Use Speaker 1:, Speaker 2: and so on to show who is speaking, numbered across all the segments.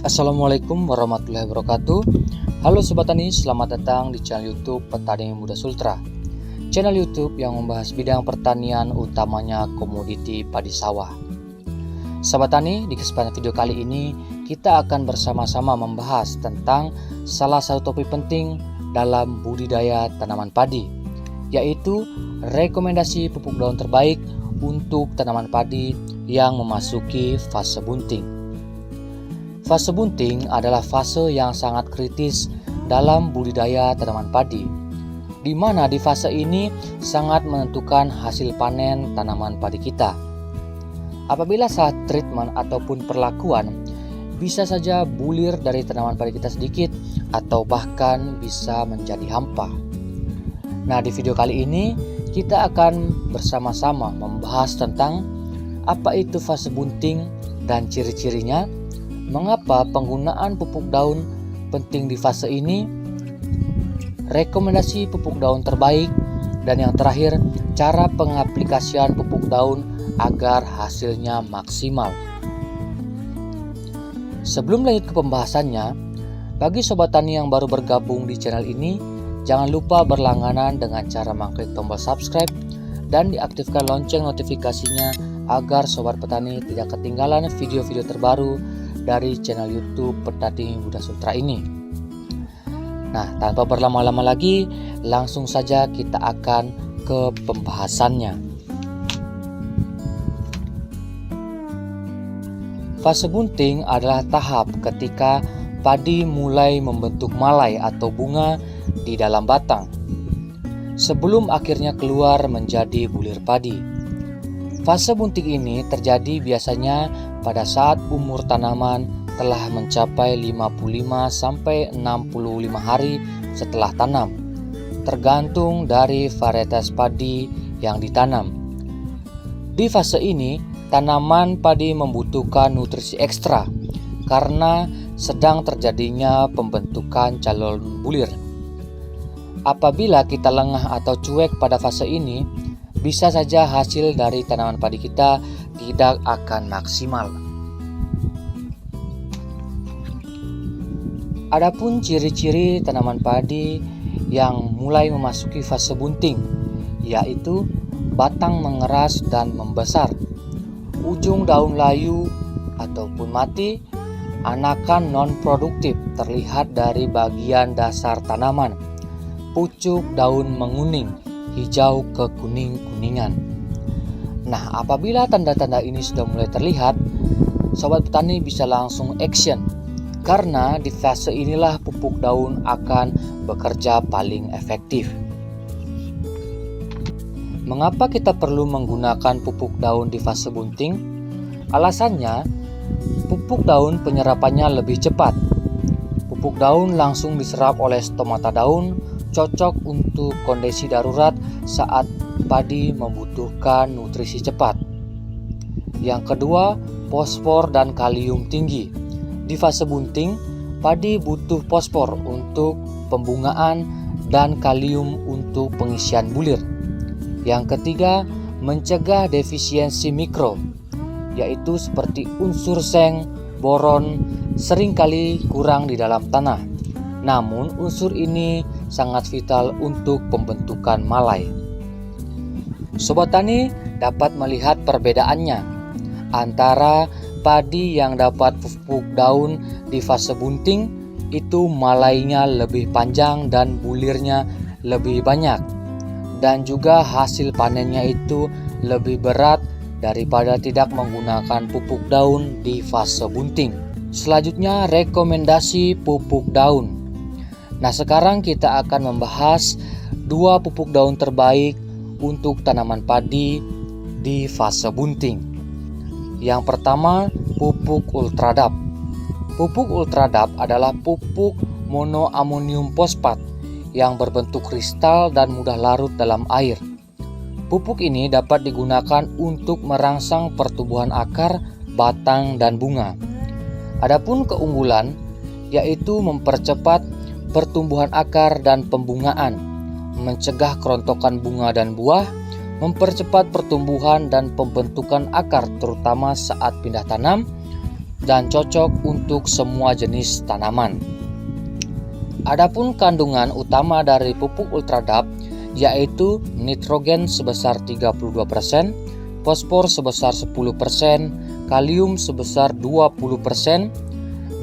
Speaker 1: Assalamualaikum warahmatullahi wabarakatuh. Halo Sobat Tani, selamat datang di channel YouTube Petani Muda Sultra. Channel YouTube yang membahas bidang pertanian, utamanya komoditi padi sawah. Sobat Tani, di kesempatan video kali ini kita akan bersama-sama membahas tentang salah satu topik penting dalam budidaya tanaman padi, yaitu rekomendasi pupuk daun terbaik untuk tanaman padi yang memasuki fase bunting. Fase bunting adalah fase yang sangat kritis dalam budidaya tanaman padi, di mana di fase ini sangat menentukan hasil panen tanaman padi kita. Apabila saat treatment ataupun perlakuan, bisa saja bulir dari tanaman padi kita sedikit atau bahkan bisa menjadi hampa. Nah, di video kali ini kita akan bersama-sama membahas tentang apa itu fase bunting dan ciri-cirinya, mengapa penggunaan pupuk daun penting di fase ini, rekomendasi pupuk daun terbaik, dan yang terakhir, cara pengaplikasian pupuk daun agar hasilnya maksimal. Sebelum lanjut ke pembahasannya, bagi Sobat Tani yang baru bergabung di channel ini, jangan lupa berlangganan dengan cara mengklik tombol subscribe dan diaktifkan lonceng notifikasinya agar Sobat Petani tidak ketinggalan video-video terbaru dari channel YouTube Petani Muda Sultra ini. Nah, tanpa berlama-lama lagi, langsung saja kita akan ke pembahasannya. Fase bunting adalah tahap ketika padi mulai membentuk malai atau bunga di dalam batang, sebelum akhirnya keluar menjadi bulir padi. Fase bunting ini terjadi biasanya pada saat umur tanaman telah mencapai 55-65 hari setelah tanam, tergantung dari varietas padi yang ditanam. Di fase ini, tanaman padi membutuhkan nutrisi ekstra karena sedang terjadinya pembentukan calon bulir. Apabila kita lengah atau cuek pada fase ini, bisa saja hasil dari tanaman padi kita tidak akan maksimal. Adapun ciri-ciri tanaman padi yang mulai memasuki fase bunting, yaitu batang mengeras dan membesar, ujung daun layu ataupun mati, anakan non-produktif terlihat dari bagian dasar tanaman, pucuk daun menguning, hijau kekuning-kuningan. Nah, apabila tanda-tanda ini sudah mulai terlihat, Sobat Petani bisa langsung action, karena di fase inilah pupuk daun akan bekerja paling efektif. Mengapa kita perlu menggunakan pupuk daun di fase bunting? Alasannya, pupuk daun penyerapannya lebih cepat. Pupuk daun langsung diserap oleh stomata daun, cocok untuk kondisi darurat saat padi membutuhkan nutrisi cepat. Yang kedua, fosfor dan kalium tinggi. Di fase bunting, padi butuh fosfor untuk pembungaan dan kalium untuk pengisian bulir. Yang ketiga, mencegah defisiensi mikro, yaitu seperti unsur seng, boron, seringkali kurang di dalam tanah. Namun unsur ini sangat vital untuk pembentukan malai. Sobat Tani dapat melihat perbedaannya antara padi yang dapat pupuk daun di fase bunting, itu malainya lebih panjang dan bulirnya lebih banyak, dan juga hasil panennya itu lebih berat daripada tidak menggunakan pupuk daun di fase bunting. Selanjutnya, rekomendasi pupuk daun. Nah, sekarang kita akan membahas 2 pupuk daun terbaik untuk tanaman padi di fase bunting. Yang pertama, pupuk Ultradap. Pupuk Ultradap adalah pupuk monoamonium fosfat yang berbentuk kristal dan mudah larut dalam air. Pupuk ini dapat digunakan untuk merangsang pertumbuhan akar, batang, dan bunga. Adapun keunggulan yaitu mempercepat pertumbuhan akar dan pembungaan, mencegah kerontokan bunga dan buah, mempercepat pertumbuhan dan pembentukan akar terutama saat pindah tanam, dan cocok untuk semua jenis tanaman. Adapun kandungan utama dari pupuk Ultradap yaitu nitrogen sebesar 32%, fosfor sebesar 10%, kalium sebesar 20%,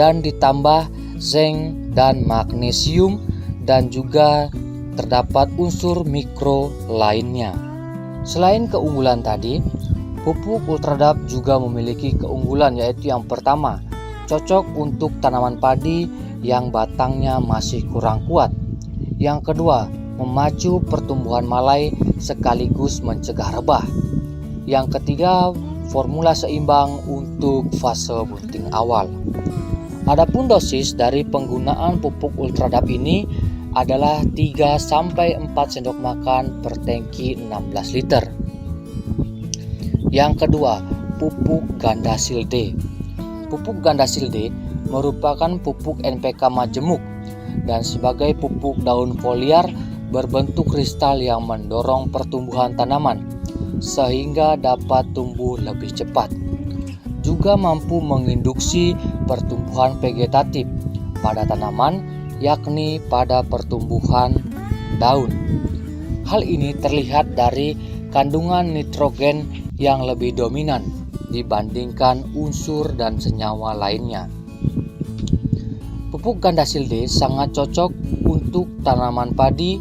Speaker 1: dan ditambah zinc dan magnesium, dan juga terdapat unsur mikro lainnya. Selain keunggulan tadi, pupuk Ultradap juga memiliki keunggulan yaitu yang pertama, cocok untuk tanaman padi yang batangnya masih kurang kuat. Yang kedua, memacu pertumbuhan malai sekaligus mencegah rebah. Yang ketiga, formula seimbang untuk fase bunting awal. Adapun dosis dari penggunaan pupuk Ultradap ini adalah 3-4 sendok makan per tangki 16 liter. Yang kedua, pupuk Gandasil D. Pupuk Gandasil D merupakan pupuk NPK majemuk dan sebagai pupuk daun foliar berbentuk kristal yang mendorong pertumbuhan tanaman sehingga dapat tumbuh lebih cepat. Juga mampu menginduksi pertumbuhan vegetatif pada tanaman, yakni pada pertumbuhan daun. Hal ini terlihat dari kandungan nitrogen yang lebih dominan dibandingkan unsur dan senyawa lainnya. Pupuk Gandasil D sangat cocok untuk tanaman padi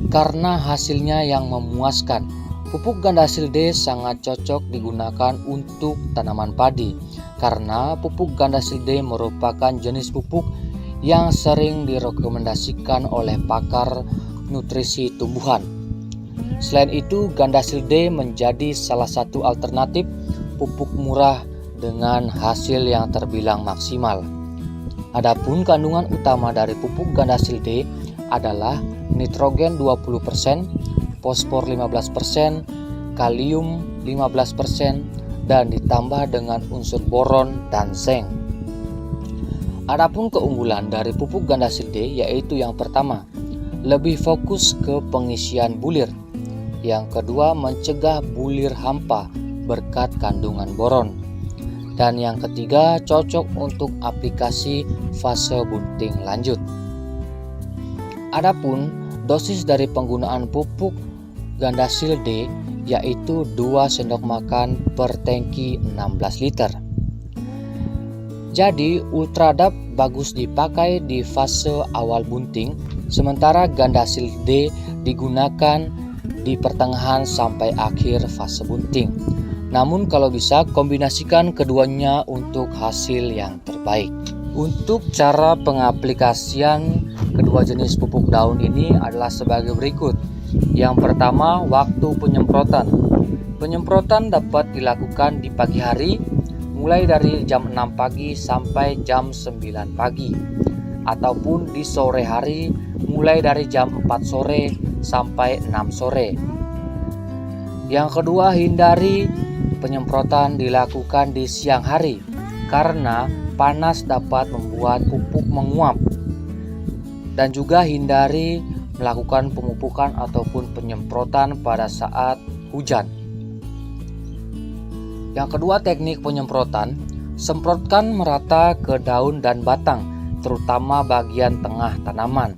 Speaker 1: karena hasilnya yang memuaskan. Pupuk Gandasil D sangat cocok digunakan untuk tanaman padi karena pupuk Gandasil D merupakan jenis pupuk yang sering direkomendasikan oleh pakar nutrisi tumbuhan. Selain itu, Gandasil D menjadi salah satu alternatif pupuk murah dengan hasil yang terbilang maksimal. Adapun kandungan utama dari pupuk Gandasil D adalah nitrogen 20%, fosfor 15%, kalium 15%, dan ditambah dengan unsur boron dan zinc. Adapun keunggulan dari pupuk Gandasil D yaitu yang pertama, lebih fokus ke pengisian bulir. Yang kedua, mencegah bulir hampa berkat kandungan boron. Dan yang ketiga, cocok untuk aplikasi fase bunting lanjut. Adapun dosis dari penggunaan pupuk Gandasil D yaitu 2 sendok makan per tangki 16 liter. Jadi Ultradap bagus dipakai di fase awal bunting, sementara Gandasil D digunakan di pertengahan sampai akhir fase bunting. Namun kalau bisa kombinasikan keduanya untuk hasil yang terbaik. Untuk cara pengaplikasian kedua jenis pupuk daun ini adalah sebagai berikut. Yang pertama, waktu penyemprotan. Penyemprotan dapat dilakukan di pagi hari mulai dari jam 6 pagi sampai jam 9 pagi, ataupun di sore hari mulai dari jam 4 sore sampai 6 sore. Yang kedua, hindari penyemprotan dilakukan di siang hari karena panas dapat membuat pupuk menguap, dan juga hindari melakukan pemupukan ataupun penyemprotan pada saat hujan. Yang kedua, teknik penyemprotan, semprotkan merata ke daun dan batang, terutama bagian tengah tanaman.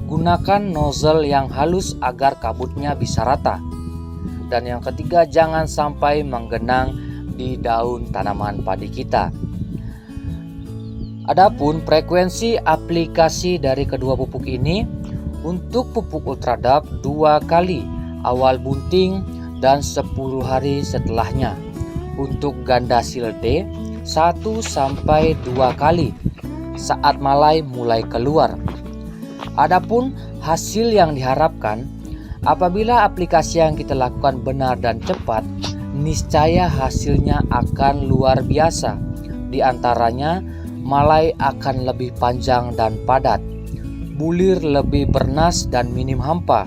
Speaker 1: Gunakan nozzle yang halus agar kabutnya bisa rata. Dan yang ketiga, jangan sampai menggenang di daun tanaman padi kita. Adapun frekuensi aplikasi dari kedua pupuk ini, untuk pupuk Ultradap 2 kali awal bunting dan 10 hari setelahnya. Untuk Gandasil D 1-2 kali saat malai mulai keluar. Adapun hasil yang diharapkan, apabila aplikasi yang kita lakukan benar dan cepat, niscaya hasilnya akan luar biasa. Di antaranya, malai akan lebih panjang dan padat, bulir lebih bernas dan minim hampa,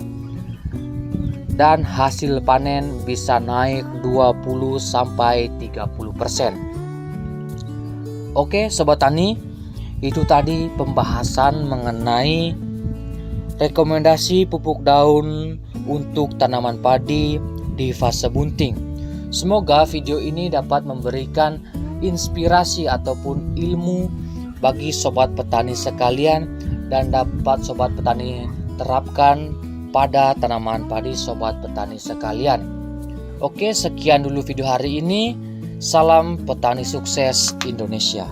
Speaker 1: dan hasil panen bisa naik 20-30%. Oke Sobat Tani, itu tadi pembahasan mengenai rekomendasi pupuk daun untuk tanaman padi di fase bunting. Semoga video ini dapat memberikan inspirasi ataupun ilmu bagi sobat petani sekalian dan dapat sobat petani terapkan pada tanaman padi sobat petani sekalian. Oke, sekian dulu video hari ini. Salam petani sukses Indonesia.